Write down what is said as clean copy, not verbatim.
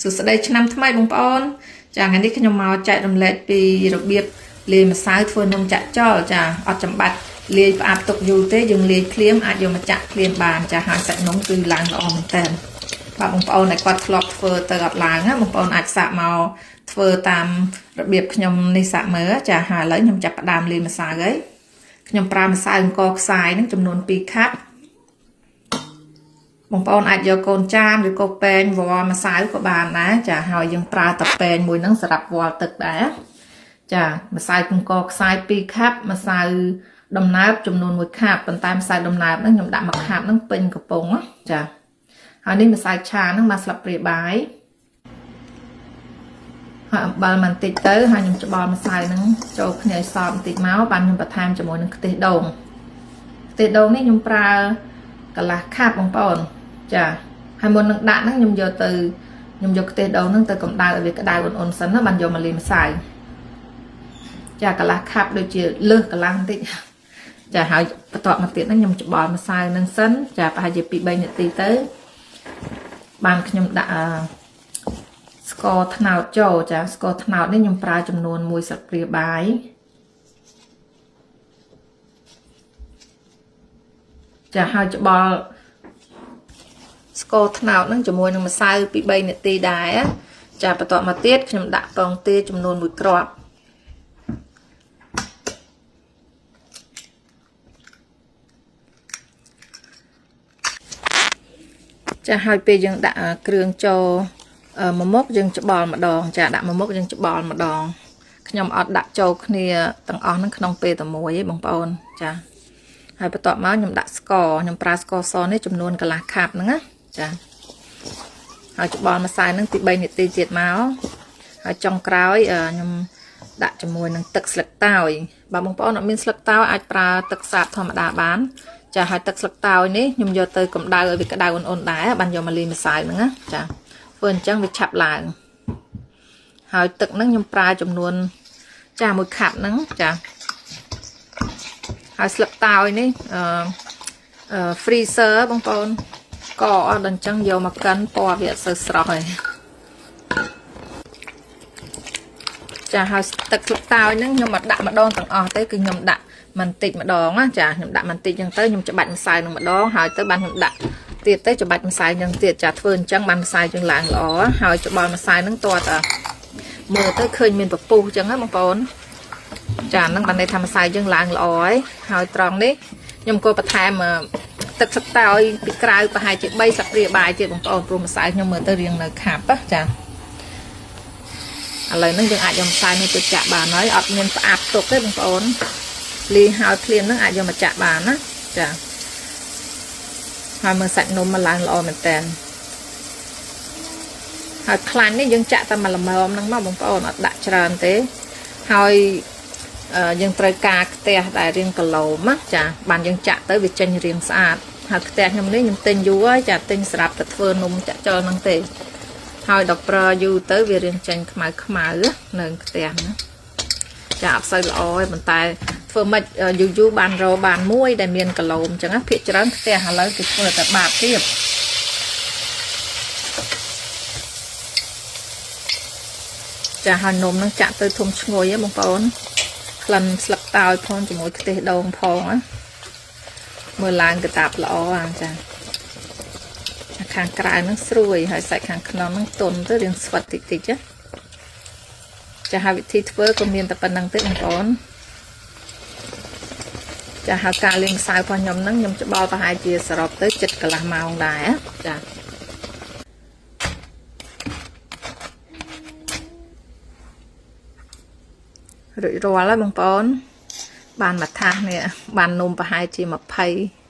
สุดท้ายឆ្នាំថ្មីបងប្អូនចាថ្ងៃនេះខ្ញុំមកចែករំលែកពីរបៀបលាយម្សៅធ្វើនំចាក់ចោលចាអត់ចាំបាច់លាយផ្អាប់ទុកយូរទេយើងលាយភ្លាមអាចយកមកចាក់ភ្លាមបានចាហើយសាច់នំគឺឡើងល្អមែនតើបាទបងប្អូនដែលគាត់ធ្លាប់ធ្វើទៅអត់ឡើងណាបងប្អូនអាចសាកមកធ្វើតាមរបៀបខ្ញុំនេះសាកមើលចាហើយឥឡូវខ្ញុំចាប់ផ្ដើមលាយម្សៅហើយខ្ញុំប្រើម្សៅអង្គខ្សាយនឹងចំនួន2ខាប់បងប្អូនអាចយកកូនចានឬក៏ពែងវល់ម្សៅក៏បានដែរចាហើយយើងប្រើតែពែងមួយហ្នឹងសម្រាប់វល់ទឹកដែរចាម្សៅអង្គខ្សាយ2ខាប់ម្សៅដំណើបចំនួន1ខាប់ប៉ុន្តែម្សៅដំណើបហ្នឹងខ្ញុំដាក់1ខាប់ហ្នឹងពេញកំប៉ុងចាហើយនេះម្សៅឆាហ្នឹងមកស្លាបព្រាបាយហើយអំបិលបន្តិចទៅហើយខ្ញុំច្បល់ម្សៅហ្នឹងចូលគ្នាឲ្យសព្វបន្តិចមកបានខ្ញុំបន្ថែមជាមួយនឹងខ្ទិះដូងនេះខ្ញុំប្រើកន្លះខាប់បងប្អូនចាហើយមុននឹងដាក់ហ្នឹងខ្ញុំយកខ្ទិះដូងហ្នឹងទៅកម្ដៅឲ្យវាក្ដៅអ៊ុនៗសិនណាបានយកមកលាយម្សៅចាកន្លះខាប់ដូចជាលើសកន្លះបន្តិចចាហើយបន្ទាប់មកទៀតហ្នឹងខ្ញុំច្បល់ម្សៅហ្នឹងសិនចាប្រហែលជា2-3នាទីទៅបានខ្ញុំដាក់ស្ករត្នោតចូលចាស្ករត្នោតនេះខ្ញុំប្រើចំនួន1ស្លាបព្រាបាយចាហើយច្បល់ស្ករត្នោតហ្នឹងជាមួយនឹងម្សៅ2-3នាទីដែរចាបន្ទាប់មកទៀតខ្ញុំដាក់ពងទាចំនួន1គ្រាប់ចាហើយពេលយើងដាក់គ្រឿងចូលមួយមុខយើងច្បល់ម្ដងចាដាក់មួយមុខយើងច្បល់ម្ដងខ្ញុំអត់ដាក់ចូលគ្នាទាំងអស់ហ្នឹងក្នុងពេលតែមួយទេបងប្អូនចាហើយបន្ទាប់មកខ្ញុំដាក់ស្ករខ្ញុំប្រើស្ករសនេះចំនួនកន្លះខាប់ហ្នឹងណាចាហើយច្បល់ម្សៅហ្នឹងពី3នាទីទៀតមកហើយចុងក្រោយខ្ញុំដាក់ជាមួយនឹងទឹកស្លឹកតើយបើបងប្អូនអត់មានស្លឹកតើយអាចប្រើទឹកសាបធម្មតាបានចាហើយទឹកស្លឹកតើយនេះខ្ញុំយកទៅកម្ដៅឲ្យវាក្ដៅអ៊ុនៗដែរបានយកមកលាយម្សៅហ្នឹងណាចាធ្វើអញ្ចឹងវាឆាប់ឡើងហើយទឹកហ្នឹងខ្ញុំប្រើចំនួនចា1ខាប់ហ្នឹងចាហើយស្លឹកតើយនេះfreezer បងប្អូនកអត់ដល់អញ្ចឹងយកមកកិនពណ៌វាអត់សូវស្រស់ទេចាហើយទឹកស្លឹកតើយហ្នឹងខ្ញុំមកដាក់ម្ដងទាំងអស់ទៅគឺខ្ញុំដាក់បន្តិចម្ដងណាចាខ្ញុំដាក់បន្តិចអញ្ចឹងទៅខ្ញុំច្បាច់ម្សៅនឹងម្ដងហើយទៅបានខ្ញុំដាក់ទៀតទៅច្បាច់ម្សៅអញ្ចឹងទៀតចាធ្វើអញ្ចឹងបានម្សៅយើងឡើងល្អហើយច្បល់ម្សៅហ្នឹងតើតើមើលទៅឃើញមានពពុះអញ្ចឹងណាបងប្អូនចាហ្នឹងបានន័យថាម្សៅយើងឡើងល្អហើយត្រង់នេះខ្ញុំក៏បន្ថែមទឹកស្លឹកតើយពីក្រៅប្រហែលជា3ស្លាបព្រាបាយទៀតបងប្អូនព្រោះម្សៅខ្ញុំមើលទៅរៀងនៅខាប់ចាឥឡូវហ្នឹងយើងអាចយកម្សៅនេះទៅចាក់បានហើយអត់មានផ្អាប់ទុកទេបងប្អូនលាយហើយភ្លាមហ្នឹងអាចយកមកចាក់បានណាចាហើយមើលសាច់នំមកឡើងល្អមែនតើហើយខ្លាញ់នេះយើងចាក់តែមួយល្មមហ្នឹងមកបងប្អូនអត់ដាក់ច្រើនទេហើយយើងត្រូវការខ្ទះដែលរាងគីឡូណាចាបានយើងចាក់ទៅវាចេញរាងស្អាតហើយខ្ទះខ្ញុំនេះខ្ញុំទិញយូរហើយចាទិញសម្រាប់ទៅធ្វើនំចាក់ចោលហ្នឹងទេហើយដល់ប្រើយូរទៅវារាងចេញខ្មៅនៅខ្ទះណាចាអត់សូវល្អទេប៉ុន្តែធ្វើមិនយូរបានរបានមួយដែលមានគីឡូអញ្ចឹងណាភាគច្រើនផ្ទះឥឡូវគេធ្វើតែបាបទៀតចាហើយនំហ្នឹងចាក់ទៅធំឈ្ងុយហ៎បងប្អូនក្លិនស្លឹកតើយផងជាមួយខ្ទិះដូងផងណាមើលឡើងទៅតាប់ល្អចាខាងក្រៅហ្នឹងស្រួយហើយសាច់ខាងក្នុងហ្នឹងទន់ទៅរៀងស្វិតតិចណាចាហើយវិធីធ្វើក៏មានតែប៉ុណ្្នឹងទេបងប្អូនចាហើយការលាយម្សៅរបស់ខ្ញុំហ្នឹងខ្ញុំច្បល់ប្រហែលជាសរុបទៅ7កន្លះម៉ោងដែរចារួចរាល់ហើយបងប្អូនបានមួយថាសនេះបាននំប្រហែលជា20